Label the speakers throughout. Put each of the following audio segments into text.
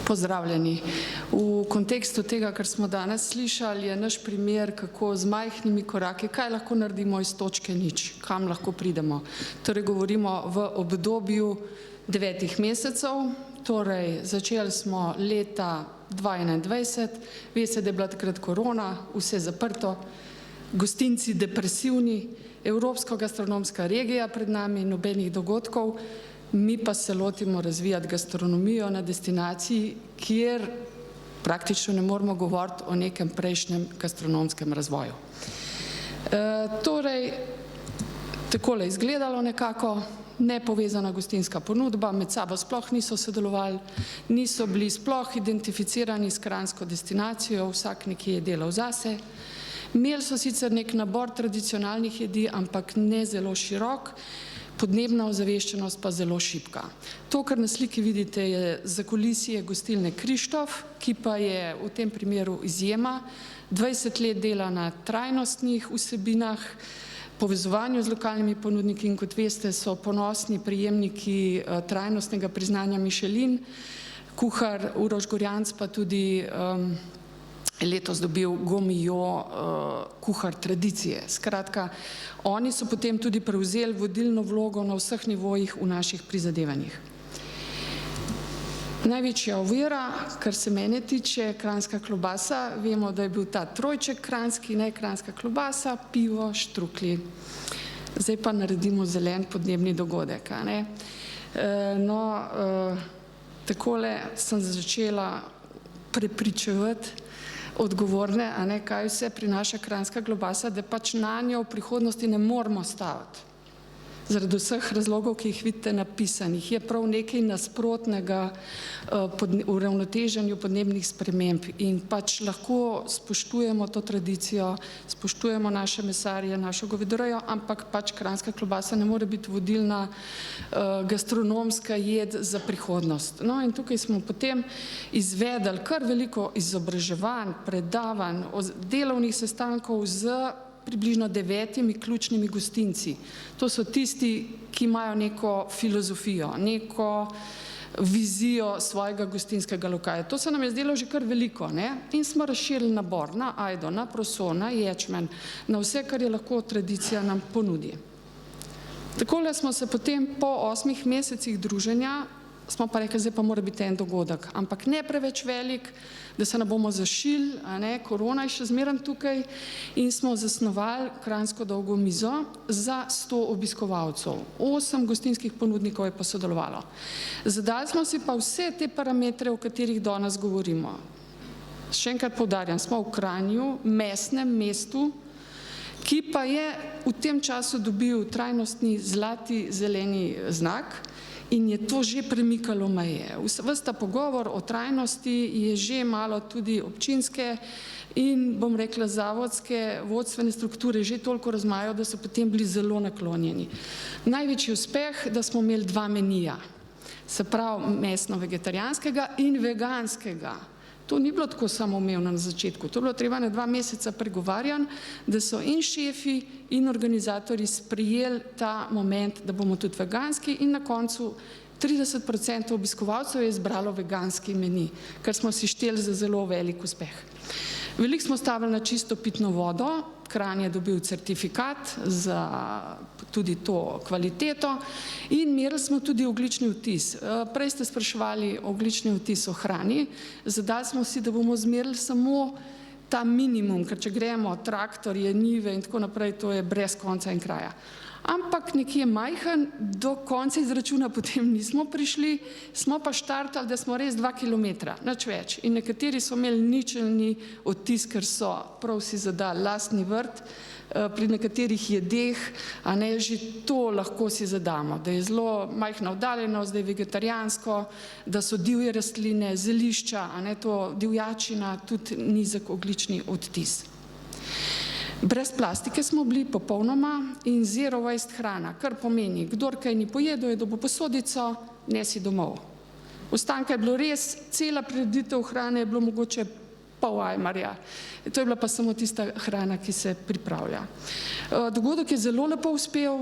Speaker 1: Pozdravljeni. V kontekstu tega, kar smo danes slišali, je naš primer, kako z majhnimi koraki, kaj lahko naredimo iz točke nič, kam lahko pridemo. Torej, govorimo v obdobju 9 mesecev, torej začeli smo leta 2021, veste, da je bila takrat korona, vse zaprto, gostinci depresivni, evropska gastronomska regija pred nami, nobenih dogodkov, mi pa se lotimo razvijati gastronomijo na destinaciji, kjer praktično ne moramo govoriti o nekem prejšnjem gastronomskem razvoju. Torej, takole je izgledalo nekako, nepovezana gostinska ponudba, med sabo sploh niso sodelovali, niso bili sploh identificirani s kranjsko destinacijo, vsak nekje je delal zase. Imeli so sicer nek nabor tradicionalnih jedi, ampak ne zelo širok, podnebna ozaveščenost pa zelo šibka. To, kar na sliki vidite, je zakulisje gostilne Krištof, ki pa je v tem primeru izjema, 20 let dela na trajnostnih vsebinah, povezovanju z lokalnimi ponudniki in kot veste, so ponosni prejemniki trajnostnega priznanja Michelin, kuhar Uroš Gorjanc pa tudi letos dobil Gourmillon kuhar tradicije. Skratka, oni so potem tudi prevzeli vodilno vlogo na vseh nivojih v naših prizadevanjih. Največja ovira, kar se mene tiče, kranjska klobasa, vemo, da je bil ta trojček kranjski, ne kranjska klobasa, pivo, štruklji. Zdaj pa naredimo zelen podnebni dogodek. Takole sem začela prepričevati odgovorne, kaj vse prinaša kranjska klobasa, da pač na njo v prihodnosti ne moramo staviti. Zaradi vseh razlogov, ki jih vidite napisanih, je prav nekaj nasprotnega uravnoteženju podnebnih sprememb in pač lahko spoštujemo to tradicijo, spoštujemo naše mesarje, našo govedorejo, ampak pač kranjska klobasa ne more biti vodilna gastronomska jed za prihodnost. No in tukaj smo potem izvedli kar veliko izobraževanj, predavanj, delovnih sestankov z približno 9 ključnimi gostinci. To so tisti, ki imajo neko filozofijo, neko vizijo svojega gostinskega lokaja. To se nam je zdelo že kar veliko, in smo razširili nabor na ajdo, na proso, na ječmen, na vse, kar je lahko tradicija nam ponudi. Takole smo se potem po 8 mesecih druženja, smo pa rekli, zdaj pa mora biti en dogodek, ampak ne preveč velik, da se ne bomo zašili, korona je še zmeraj tukaj in smo zasnovali kranjsko dolgo mizo za 100 obiskovalcev. 8 gostinskih ponudnikov je pa sodelovalo. Zadali smo si pa vse te parametre, o katerih danes govorimo. Še enkrat poudarjam, smo v Kranju, mestnem mestu, ki pa je v tem času dobil trajnostni zlati zeleni znak, in je to že premikalo meje. Ves ta pogovor o trajnosti je že malo tudi občinske in, bom rekla, zavodske vodstvene strukture že toliko razmajajo, da so potem bili zelo naklonjeni. Največji uspeh, da smo imeli 2 menija, se pravi mesno-vegetarijanskega in veganskega. To ni bilo tako samoumevno na začetku, to je bilo treba na 2 meseca pregovarjan, da so in šefi in organizatorji sprejeli ta moment, da bomo tudi veganski in na koncu 30% obiskovalcev je izbralo veganski meni, kar smo si šteli za zelo velik uspeh. Veliko smo stavili na čisto pitno vodo, Kranj je dobil certifikat za tudi to kvaliteto in merili smo tudi ogljični odtis. Prej ste spraševali o ogljični odtis o hrani, zadali smo si, da bomo zmerili samo ta minimum, ker če gremo traktorje, njive in tako naprej, to je brez konca in kraja. Ampak nekje majhen, do konca izračuna potem nismo prišli, smo pa štartali, da smo res 2 kilometra, nič več. In nekateri so imeli ničelni odtis, ker so prav si zadali lastni vrt, pri nekaterih jedeh, že to lahko si zadamo, da je zelo majhna oddaljenost, da je vegetarijansko, da so divje rastline, zelišča, to divjačina, tudi nizek ogljični odtis. Brez plastike smo bili popolnoma in zero waste hrana, kar pomeni, kdor kaj ni pojedel, je dobil posodico, nesi domov. Ostanka je bilo res, cela prireditev hrane je bilo mogoče pol ajmarja. To je bila pa samo tista hrana, ki se pripravlja. Dogodek je zelo lepo uspel,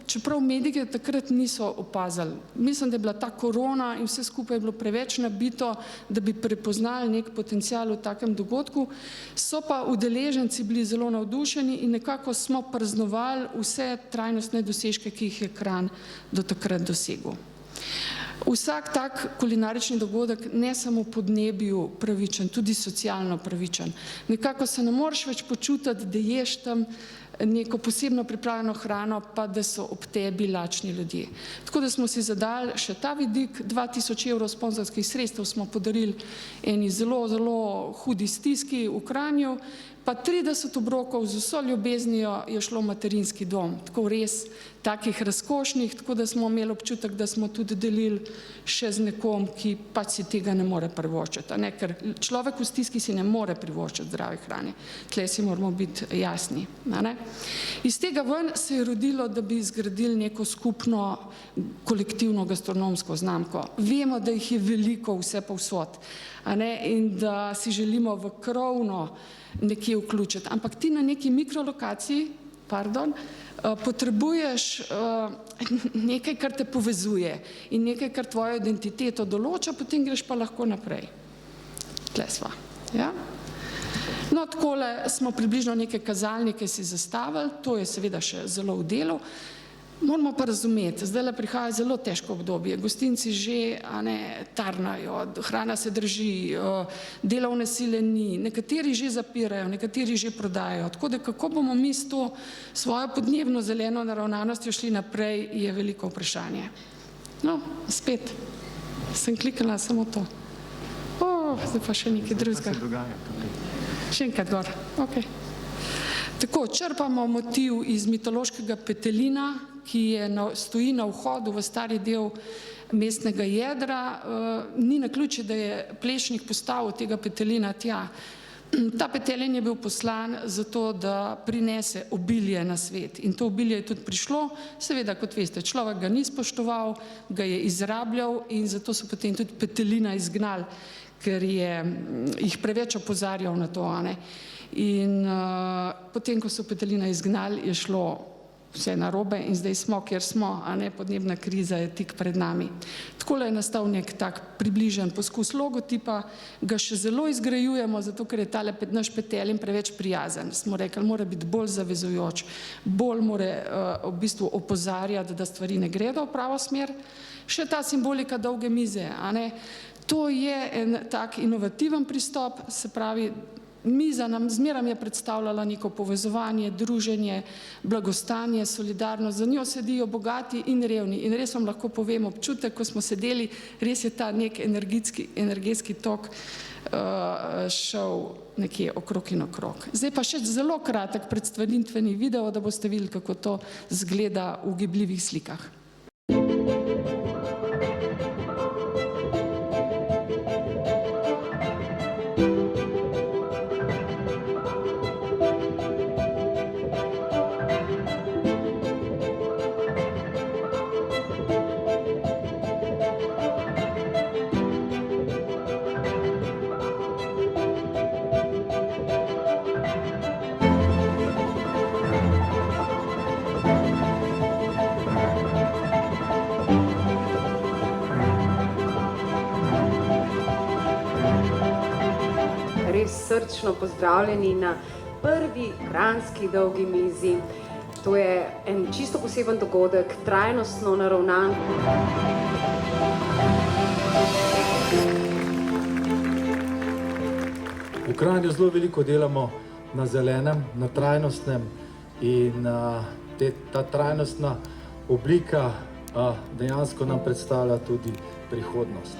Speaker 1: čeprav mediji takrat niso opazili. Mislim, da je bila ta korona in vse skupaj je bilo preveč nabito, da bi prepoznali nek potencial v takem dogodku. So pa udeleženci bili zelo navdušeni in nekako smo praznovali vse trajnostne dosežke, ki jih je Kranj do takrat dosegel. Vsak tak kulinarični dogodek ne samo podnebju pravičen, tudi socialno pravičen. Nekako se ne moreš več počutiti, da ješ tam neko posebno pripravljeno hrano, pa da so ob tebi lačni ljudje. Tako da smo si zadali še ta vidik, 2000 evrov sponzorskih sredstev smo podarili eni zelo, zelo hudi stiski v Kranju, pa 30 obrokov z vso ljubeznijo je šlo v materinski dom. Tako res takih razkošnih, tako da smo imeli občutek, da smo tudi delili še z nekom, ki pač si tega ne more privoščiti. Ker človek v stiski si ne more privoščiti zdrave hrane. Tle si moramo biti jasni. Iz tega ven se je rodilo, da bi zgradili neko skupno kolektivno gastronomsko znamko. Vemo, da jih je veliko vse povsod in da si želimo v krovno nekje vključiti. Ampak ti na neki mikrolokaciji, potrebuješ nekaj, kar te povezuje in nekaj, kar tvojo identiteto določa, potem greš pa lahko naprej. Tle sva. No, takole smo približno neke kazalnike si zastavili, to je seveda še zelo v delu. Moramo pa razumeti, zdaj prihaja zelo težko obdobje, gostinci že tarnajo, hrana se drži, delovne sile ni, nekateri že zapirajo, nekateri že prodajajo. Tako da kako bomo mi s to svojo podnebno zeleno naravnanostjo šli naprej, je veliko vprašanje. No, spet, sem klikala samo to. Zdaj pa še nekaj drugega. Še enkrat gor, ok. Tako, črpamo motiv iz mitološkega petelina, ki stoji na vhodu v stari del mestnega jedra. Ni naključje, da je Plečnik postavil tega petelina tja. Ta petelin je bil poslan zato, da prinese obilje na svet. In to obilje je tudi prišlo. Seveda, kot veste, človek ga ni spoštoval, ga je izrabljal in zato so potem tudi petelina izgnali, ker je jih preveč opozarjal na to. In potem, ko so petelina izgnali, je šlo vse narobe in zdaj smo, kjer smo, podnebna kriza je tik pred nami. Takole je nastal nek tak približen poskus logotipa, ga še zelo izgrajujemo, zato ker je tale naš petelin preveč prijazen. Smo rekli, mora biti bolj zavezujoč, bolj mora v bistvu opozarjati, da stvari ne gredo v pravo smer. Še ta simbolika dolge mize, to je en tak inovativen pristop, se pravi, miza nam zmeram je predstavljala neko povezovanje, druženje, blagostanje, solidarnost. Za njo sedijo bogati in revni. In res vam lahko povem občutek, ko smo sedeli, res je ta nek energetski tok šel nekje okrog in okrog. Zdaj pa še zelo kratek predstavitveni video, da boste videli, kako to zgleda v gibljivih slikah.
Speaker 2: Srčno pozdravljeni na prvi kranjski dolgi mizi. To je en čisto poseben dogodek, trajnostno naravnan.
Speaker 3: V Kranju zelo veliko delamo na zelenem, na trajnostnem in ta trajnostna oblika dejansko nam predstavlja tudi prihodnost.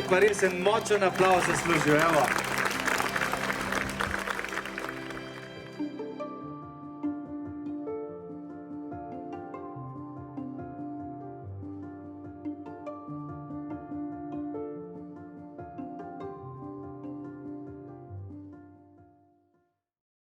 Speaker 4: pa res en močen aplavz zaslužil, evo.